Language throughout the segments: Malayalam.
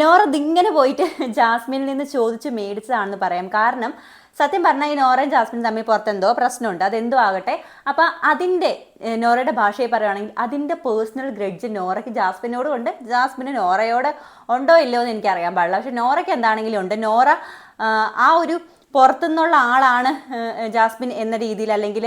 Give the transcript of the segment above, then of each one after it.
നോറ ഇതിങ്ങനെ പോയിട്ട് ജാസ്മിനിൽ നിന്ന് ചോദിച്ച് മേടിച്ചതാണെന്ന് പറയാം. കാരണം സത്യം പറഞ്ഞാൽ ഈ നോറയും ജാസ്മിനും തമ്മിൽ പുറത്തെന്തോ പ്രശ്നമുണ്ട്, അതെന്തോ ആകട്ടെ. അപ്പം അതിൻ്റെ നോറയുടെ ഭാഷയിൽ പറയുകയാണെങ്കിൽ അതിൻ്റെ പേഴ്സണൽ ഗ്രഡ്ജ് നോറയ്ക്ക് ജാസ്മിനോടും ഉണ്ട്, ജാസ്മിന് നോറയോട് ഉണ്ടോ ഇല്ലയോ എന്ന് എനിക്കറിയാൻ പാടില്ല. പക്ഷെ നോറയ്ക്ക് എന്താണെങ്കിലും ഉണ്ട്. നോറ ആ ഒരു പുറത്തുനിന്നുള്ള ആളാണ് ജാസ്മിൻ എന്ന രീതിയിൽ, അല്ലെങ്കിൽ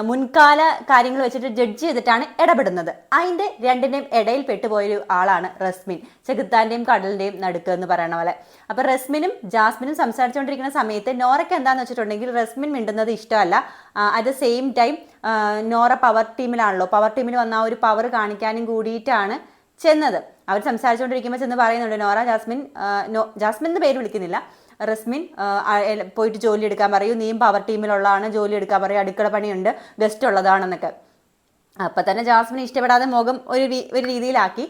മുൻകാല കാര്യങ്ങൾ വെച്ചിട്ട് ജഡ്ജ് ചെയ്തിട്ടാണ് ഇടപെടുന്നത്. അതിൻ്റെ രണ്ടിൻ്റെയും ഇടയിൽ പെട്ടുപോയൊരു ആളാണ് റസ്മിൻ, ചെകുത്താൻ്റെയും കടലിൻ്റെയും നടുക്ക് എന്ന് പറയുന്ന പോലെ. അപ്പോൾ റസ്മിനും ജാസ്മിനും സംസാരിച്ചുകൊണ്ടിരിക്കുന്ന സമയത്ത് നോറയ്ക്ക് എന്താണെന്ന് വെച്ചിട്ടുണ്ടെങ്കിൽ റസ്മിൻ മിണ്ടുന്നത് ഇഷ്ടമല്ല. At the same time Nora power ടീമിലാണല്ലോ, പവർ ടീമിൽ വന്ന ആ ഒരു പവർ കാണിക്കാനും കൂടിയിട്ടാണ് ചെന്നത്. അവർ സംസാരിച്ചുകൊണ്ടിരിക്കുമ്പോൾ ചെന്ന് പറയുന്നുണ്ട് നോറ ജാസ്മിൻ എന്ന് പേര് വിളിക്കുന്നില്ല, റസ്മിൻ പോയിട്ട് ജോലി എടുക്കാൻ പറയൂ, നീയും പവർ ടീമിലുള്ളതാണ്, ജോലി എടുക്കാൻ പറയും, അടുക്കള പണിയുണ്ട്, ഗസ്റ്റ് ഉള്ളതാണെന്നൊക്കെ. അപ്പം തന്നെ ജാസ്മിൻ ഇഷ്ടപ്പെടാതെ മുഖം ഒരു രീതിയിലാക്കി.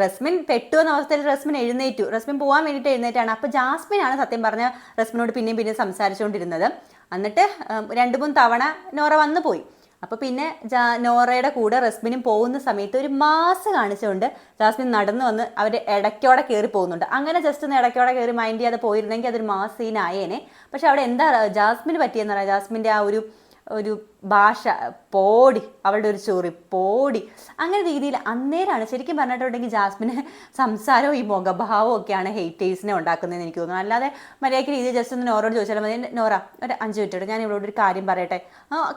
റസ്മിൻ പെട്ടു എന്ന അവസ്ഥയിൽ റസ്മിൻ എഴുന്നേറ്റു, റസ്മിൻ പോകാൻ വേണ്ടിയിട്ട് എഴുന്നേറ്റാണ്. അപ്പോൾ ജാസ്മിനാണ് സത്യം പറഞ്ഞ റസ്മിനോട് പിന്നെയും സംസാരിച്ചുകൊണ്ടിരുന്നത്. എന്നിട്ട് 2-3 തവണ നോറ വന്നു പോയി. അപ്പോൾ പിന്നെ നോറയുടെ കൂടെ റസ്മിനും പോകുന്ന സമയത്ത് ഒരു മാസ് കാണിച്ചുകൊണ്ട് ജാസ്മിൻ നടന്നു വന്ന് അവർ ഇടയ്ക്കോടെ കയറി പോകുന്നുണ്ട്. അങ്ങനെ ജസ്റ്റ് ഒന്ന് ഇടയ്ക്കോടെ കയറി മൈൻഡ് ചെയ്യാതെ പോയിരുന്നെങ്കിൽ അതൊരു മാസ് സീനായേനെ. പക്ഷെ അവിടെ എന്താ ജാസ്മിന് പറ്റിയെന്ന് പറയാം, ജാസ്മിൻ്റെ ആ ഒരു ഭാഷ, പോടി, അവളുടെ ഒരു ചോറി പോടി, അങ്ങനെ രീതിയിൽ അന്നേരമാണ് ശരിക്കും പറഞ്ഞിട്ടുണ്ടെങ്കിൽ ജാസ്മിന് സംസാരവും ഈ മുഖഭാവവും ഒക്കെയാണ് ഹെയ്റ്റേഴ്സിനെ ഉണ്ടാക്കുന്നതെന്ന് എനിക്ക് തോന്നുന്നു. അല്ലാതെ മര്യാദയ്ക്ക് രീതിയിൽ ജസ്റ്റ് ഒന്ന് നോറോട് ചോദിച്ചാൽ മതി, നോറ ഒരു 5 മിനിറ്റ് ഞാൻ ഇവളോട് ഒരു കാര്യം പറയട്ടെ,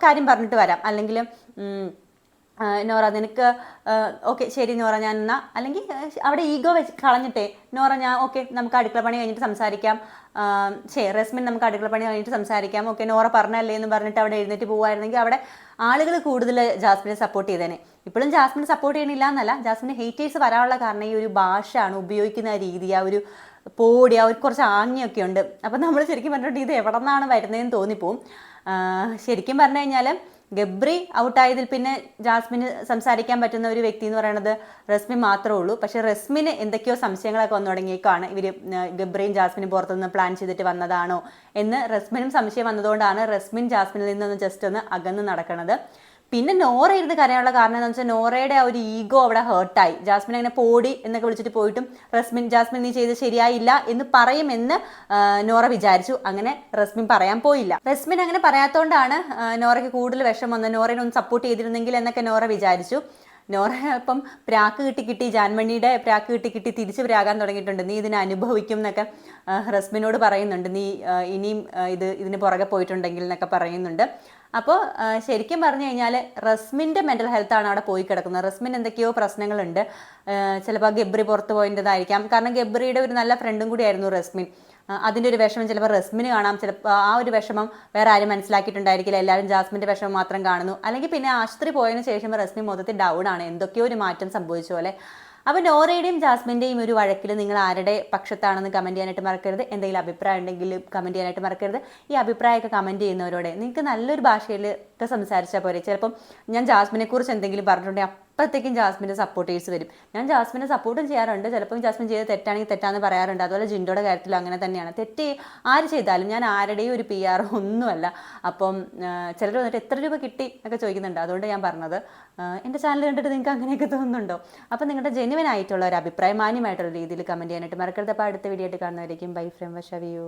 കാര്യം പറഞ്ഞിട്ട് വരാം, അല്ലെങ്കിൽ നോറ നിനക്ക് ഓക്കെ ശരി നോറ ഞാൻ എന്നാ, അല്ലെങ്കിൽ അവിടെ ഈഗോ വെച്ച് കളഞ്ഞിട്ടേ നോറ ഞാൻ ഓക്കെ നമുക്ക് അടുക്കള പണി കഴിഞ്ഞിട്ട് സംസാരിക്കാം, റസ്മിൻ നമുക്ക് അടുക്കള പണി കഴിഞ്ഞിട്ട് സംസാരിക്കാം, ഓക്കെ നോറ പറഞ്ഞല്ലേ എന്ന് പറഞ്ഞിട്ട് അവിടെ എഴുന്നേറ്റ് പോകുമായിരുന്നെങ്കിൽ അവിടെ ആളുകൾ കൂടുതൽ ജാസ്മിനെ സപ്പോർട്ട് ചെയ്തേനെ. ഇപ്പോഴും ജാസ്മിനെ സപ്പോർട്ട് ചെയ്യണില്ല എന്നല്ല, ജാസ്മിന് ഹേറ്റേഴ്സ് വരാനുള്ള കാരണം ഈ ഒരു ഭാഷയാണ്, ഉപയോഗിക്കുന്ന രീതി, ആ ഒരു പോടി, ആ ഒരു കുറച്ച് ആംഗ്യമൊക്കെ ഉണ്ട്. അപ്പം നമ്മൾ ശരിക്കും പറഞ്ഞിട്ട് ഇത് എവിടെ നിന്നാണ് വരുന്നതെന്ന് തോന്നിപ്പോവും. ശരിക്കും പറഞ്ഞു കഴിഞ്ഞാൽ ഗബ്രി ഔട്ടായതിൽ പിന്നെ ജാസ്മിന് സംസാരിക്കാൻ പറ്റുന്ന ഒരു വ്യക്തി എന്ന് പറയുന്നത് റസ്മിൻ മാത്രമേ ഉള്ളൂ. പക്ഷെ റസ്മിന് എന്തൊക്കെയോ സംശയങ്ങളൊക്കെ വന്നു തുടങ്ങിയേക്കാണ്, ഇവർ ഗബ്രിയും ജാസ്മിനും പുറത്തുനിന്ന് പ്ലാൻ ചെയ്തിട്ട് വന്നതാണോ എന്ന് റസ്മിനും സംശയം വന്നതുകൊണ്ടാണ് റസ്മിൻ ജാസ്മിനിൽ നിന്നൊന്ന് ജസ്റ്റ് ഒന്ന് അകന്ന് നടക്കുന്നത്. പിന്നെ നോറ ഇരുന്ന് കരയാനുള്ള കാരണം എന്താണെന്ന് വെച്ചാൽ നോറയുടെ ആ ഒരു ഈഗോ അവിടെ ഹേർട്ടായി. ജാസ്മിൻ അങ്ങനെ പോടി എന്നൊക്കെ വിളിച്ചിട്ട് പോയിട്ടും ജാസ്മിൻ നീ ചെയ്ത് ശരിയായില്ല എന്ന് പറയുമെന്ന് നോറ വിചാരിച്ചു. അങ്ങനെ റസ്മിൻ പറയാൻ പോയില്ല. റസ്മിൻ അങ്ങനെ പറയാത്തതുകൊണ്ടാണ് നോറയ്ക്ക് കൂടുതൽ വിഷം വന്നത്, നോറയെ ഒന്ന് സപ്പോർട്ട് ചെയ്തിരുന്നെങ്കിൽ എന്നൊക്കെ നോറ വിചാരിച്ചു. നോറ ഇപ്പം പ്രാക്ക് കിട്ടി ജാൻമണിയുടെ പ്രാക്ക് കിട്ടി തിരിച്ച് പ്രാകാൻ തുടങ്ങിയിട്ടുണ്ട്, നീ ഇതിനെ അനുഭവിക്കും എന്നൊക്കെ റസ്മിനോട് പറയുന്നുണ്ട്, നീ ഇനിയും ഇതിന് പുറകെ പോയിട്ടുണ്ടെങ്കിൽ എന്നൊക്കെ പറയുന്നുണ്ട്. അപ്പോൾ ശരിക്കും പറഞ്ഞു കഴിഞ്ഞാൽ റസ്മിൻ്റെ മെൻ്റൽ ഹെൽത്താണ് അവിടെ പോയി കിടക്കുന്നത്. റസ്മിൻ എന്തൊക്കെയോ പ്രശ്നങ്ങളുണ്ട്, ചിലപ്പോൾ ഗബ്രി പുറത്ത് പോയിൻ്റെതായിരിക്കാം. കാരണം ഗബ്രിയുടെ ഒരു നല്ല ഫ്രണ്ടും കൂടിയായിരുന്നു റസ്മിൻ. അതിൻ്റെ ഒരു വിഷമം ചിലപ്പോൾ റസ്മിന് കാണാം, ചിലപ്പോൾ ആ ഒരു വിഷമം വേറെ ആരും മനസ്സിലാക്കിയിട്ടുണ്ടായിരിക്കില്ല, എല്ലാവരും ജാസ്മിൻ്റെ വിഷമം മാത്രം കാണുന്നു. അല്ലെങ്കിൽ പിന്നെ ആശുപത്രി പോയതിനു ശേഷം റസ്മിൻ മൊത്തത്തിൽ ഡൗൺ ആണ്, എന്തൊക്കെയോ ഒരു മാറ്റം സംഭവിച്ച പോലെ. അപ്പോൾ നോറയുടെയും ജാസ്മിൻ്റെയും ഒരു വഴക്കിൽ നിങ്ങൾ ആരുടെ പക്ഷത്താണെന്ന് കമൻറ്റ് ചെയ്യാനായിട്ട് മറക്കരുത്. എന്തെങ്കിലും അഭിപ്രായം ഉണ്ടെങ്കിൽ കമൻറ്റ് ചെയ്യാനായിട്ട് മറക്കരുത്. ഈ അഭിപ്രായമൊക്കെ കമൻറ്റ് ചെയ്യുന്നവരോടെ നിങ്ങൾക്ക് നല്ലൊരു ഭാഷയിൽ ഒക്കെ സംസാരിച്ചാൽ പോരെ. ചിലപ്പം ഞാൻ ജാസ്മിനെക്കുറിച്ച് എന്തെങ്കിലും പറഞ്ഞിട്ടുണ്ടെങ്കിൽ അപ്പോഴത്തേക്കും ജാസ്മിൻ്റെ സപ്പോർട്ടേഴ്സ് വരും. ഞാൻ ജാസ്മിനെ സപ്പോർട്ടും ചെയ്യാറുണ്ട്, ചിലപ്പം ജാസ്മിൻ ചെയ്ത് തെറ്റാണെങ്കിൽ തെറ്റാന്ന് പറയാറുണ്ട്. അതുപോലെ ജിൻഡോയുടെ കാര്യത്തിലും അങ്ങനെ തന്നെയാണ്. തെറ്റ് ആര് ചെയ്താലും ഞാൻ ആരുടെയും ഒരു PR ഒന്നുമല്ല. അപ്പം ചിലർ വന്നിട്ട് എത്ര രൂപ കിട്ടി എന്നൊക്കെ ചോദിക്കുന്നുണ്ട്, അതുകൊണ്ട് ഞാൻ പറഞ്ഞത്. എൻ്റെ ചാനൽ കണ്ടിട്ട് നിങ്ങൾക്ക് അങ്ങനെയൊക്കെ തോന്നുന്നുണ്ടോ? അപ്പം നിങ്ങളുടെ ജെന്യുവൻ ആയിട്ടുള്ള ഒരു അഭിപ്രായം മാന്യമായിട്ടുള്ള രീതിയിൽ കമൻറ്റ് ചെയ്യാനായിട്ട് മറക്കരുത്. അപ്പോൾ അടുത്ത വീഡിയോ ആയിട്ട് കാണുന്നവരേക്കും ബൈ ഫ്രം വശവിയു.